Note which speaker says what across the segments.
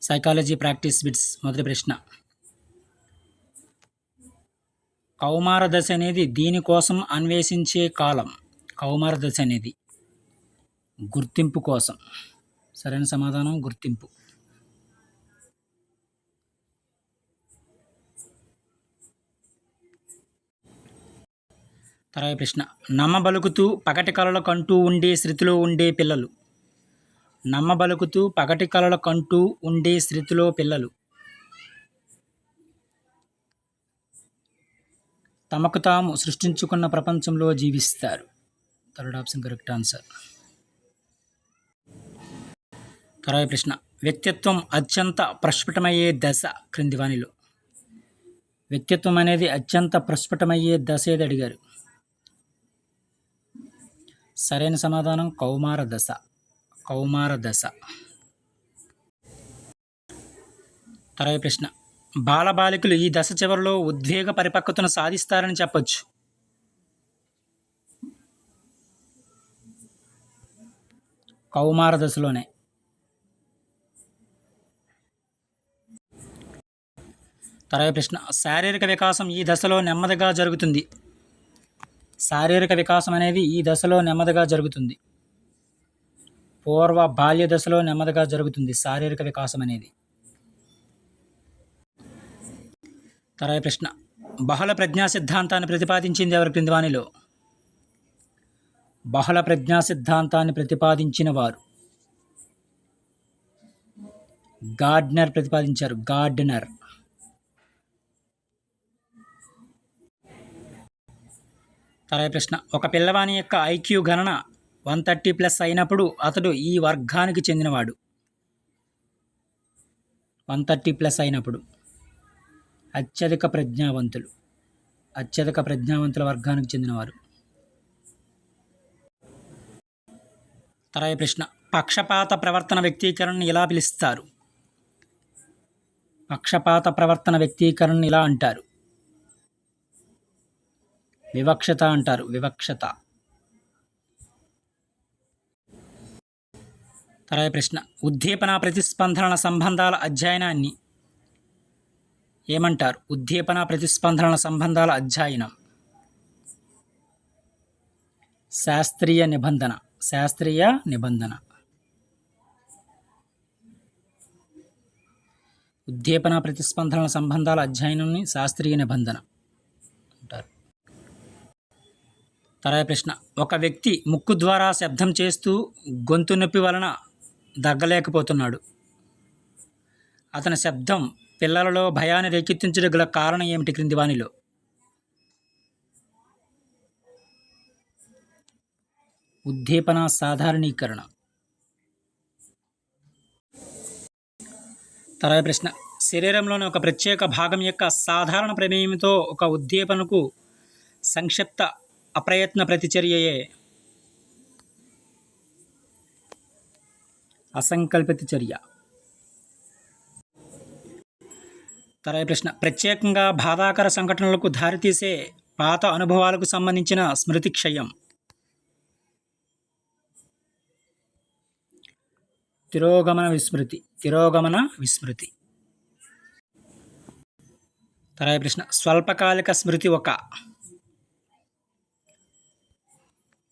Speaker 1: Psychology practice bits. మొదటి ప్రశ్న, కౌమార దశ అనేది దీనికోసం అన్వేషించే కాలం. కౌమార దశ అనేది గుర్తింపు కోసం. సరైన సమాధానం గుర్తింపు. తర్వాత ప్రశ్న, నమ్మబలుకుతూ పగటి కలల కంటూ ఉండే స్థితిలో ఉండే పిల్లలు. నమ్మబలుకుతూ పగటి కలల కంటూ ఉండే స్థితిలో పిల్లలు తమకు తాము సృష్టించుకున్న ప్రపంచంలో జీవిస్తారు. Third option correct answer. తర్వాత ప్రశ్న, వ్యక్తిత్వం అత్యంత ప్రస్ఫుటమయ్యే దశ క్రింది వానిలో. వ్యక్తిత్వం అనేది అత్యంత ప్రస్ఫుటమయ్యే దశ ఏది అడిగారు. సరైన సమాధానం కౌమార దశ. కౌమార దశ. తర్వాత ప్రశ్న, బాలబాలికలు ఈ దశ చివరిలో ఉద్వేగ పరిపక్వతను సాధిస్తారని చెప్పొచ్చు. కౌమార దశలోనే. తర్వాత ప్రశ్న, శారీరక వికాసం ఈ దశలో నెమ్మదిగా జరుగుతుంది. శారీరక వికాసం అనేది ఈ దశలో నెమ్మదిగా జరుగుతుంది. పూర్వ బాల్య దశలో నెమ్మదిగా జరుగుతుంది శారీరక వికాసం అనేది. తర్వాత ప్రశ్న, బహుళ ప్రజ్ఞా సిద్ధాంతాన్ని ప్రతిపాదించింది ఎవరు క్రింది వానిలో. బహుళ ప్రజ్ఞా సిద్ధాంతాన్ని ప్రతిపాదించిన వారు గార్డ్నర్ ప్రతిపాదించారు. గార్డ్నర్. తర్వాత ప్రశ్న, ఒక పిల్లవాని యొక్క ఐక్యూ గణన 130+ అయినప్పుడు అతడు ఈ వర్గానికి చెందినవాడు. 130+ అయినప్పుడు అత్యధిక ప్రజ్ఞావంతులు. అత్యధిక ప్రజ్ఞావంతుల వర్గానికి చెందినవారు. తర్వాత ప్రశ్న, పక్షపాత ప్రవర్తన వ్యక్తీకరణను ఇలా పిలుస్తారు. పక్షపాత ప్రవర్తన వ్యక్తీకరణను ఇలా అంటారు. వివక్షత అంటారు. వివక్షత. తర్వాత ప్రశ్న, ఉద్దీపన ప్రతిస్పందనల సంబంధాల అధ్యయనాన్ని ఏమంటారు. ఉద్దీపన ప్రతిస్పందనల సంబంధాల అధ్యయనం శాస్త్రీయ నిబంధన. శాస్త్రీయ నిబంధన. ఉద్దీపన ప్రతిస్పందనల సంబంధాల అధ్యయనాన్ని శాస్త్రీయ నిబంధన అంటారు. తర్వాత ప్రశ్న, ఒక వ్యక్తి ముక్కు ద్వారా శబ్దం చేస్తూ గొంతు నొప్పి వలన దగ్గలేకపోతున్నాడు. అతని శబ్దం పిల్లలలో భయాన్ని రేకెత్తించడం గల కారణం ఏమిటి క్రింది వానిలో. ఉద్దీపన సాధారణీకరణ. తర్వాత ప్రశ్న, శరీరంలోని ఒక ప్రత్యేక భాగం యొక్క సాధారణ ప్రమేయంతో ఒక ఉద్దీపనకు సంక్షిప్త అప్రయత్న ప్రతిచర్యయే అసంకల్పిత చర్య. తర్వాత ప్రశ్న, ప్రత్యేకంగా బాధాకర సంఘటనలకు దారితీసే పాత అనుభవాలకు సంబంధించిన స్మృతి క్షయం. తిరోగమన విస్మృతి. తిరోగమన విస్మృతి. తర్వాత ప్రశ్న, స్వల్పకాలిక స్మృతి ఒక.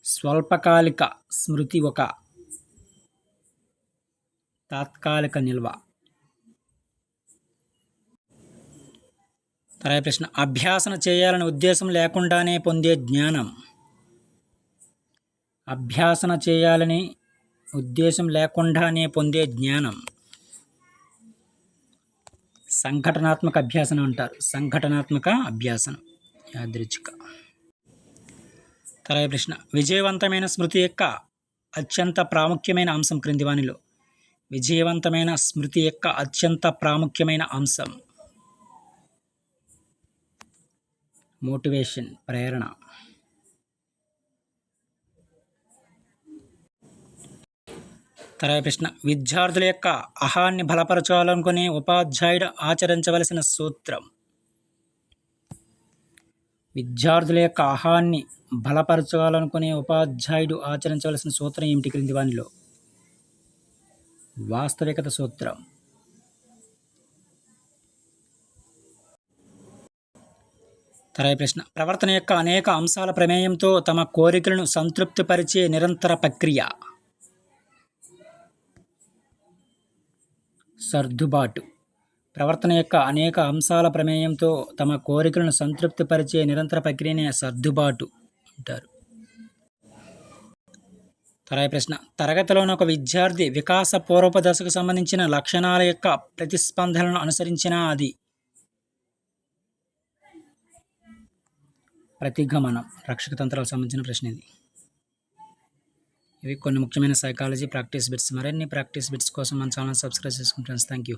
Speaker 1: స్వల్పకాలిక స్మృతి ఒక తాత్కాలిక నిల్వ. తర్వాత ప్రశ్న, అభ్యాసన చేయాలనే ఉద్దేశం లేకుండానే పొందే జ్ఞానం. అభ్యాసన చేయాలని ఉద్దేశం లేకుండానే పొందే జ్ఞానం సంఘటనాత్మక అభ్యాసనం అంటారు. సంఘటనాత్మక అభ్యాసనం. యాదృచ్ఛిక. తర్వాత ప్రశ్న, విజయవంతమైన స్మృతి యొక్క అత్యంత ప్రాముఖ్యమైన అంశం క్రింది వానిలో. విజయవంతమైన స్మృతి యొక్క అత్యంత ప్రాముఖ్యమైన అంశం మోటివేషన్. ప్రేరణ. తర్వాత ప్రశ్న, విద్యార్థుల యొక్క అహాన్ని బలపరచాలనుకునే ఉపాధ్యాయుడు ఆచరించవలసిన సూత్రం. విద్యార్థుల యొక్క అహాన్ని బలపరచాలనుకునే ఉపాధ్యాయుడు ఆచరించవలసిన సూత్రం ఏమిటి క్రింది వానిలో. వాస్తవికత సూత్రం. తర్వాయి ప్రశ్న ప్రవర్తన యొక్క అనేక అంశాల ప్రమేయంతో తమ కోరికలను సంతృప్తిపరిచే నిరంతర ప్రక్రియ. సర్దుబాటు. ప్రవర్తన యొక్క అనేక అంశాల ప్రమేయంతో తమ కోరికలను సంతృప్తిపరిచే నిరంతర ప్రక్రియనే సర్దుబాటు అంటారు. తర్వాయి ప్రశ్న తరగతిలోని ఒక విద్యార్థి వికాస పూర్వపు దశకు సంబంధించిన లక్షణాల యొక్క ప్రతిస్పందనలను అనుసరించిన అది ప్రతిగమనం. రక్షక తంత్రాలకు సంబంధించిన ప్రశ్న ఇది. ఇవి కొన్ని ముఖ్యమైన సైకాలజీ ప్రాక్టీస్ బిట్స్. మరిన్ని ప్రాక్టీస్ బిట్స్ కోసం మన ఛానల్ సబ్స్క్రైబ్ చేసుకుంటాను. Thank you.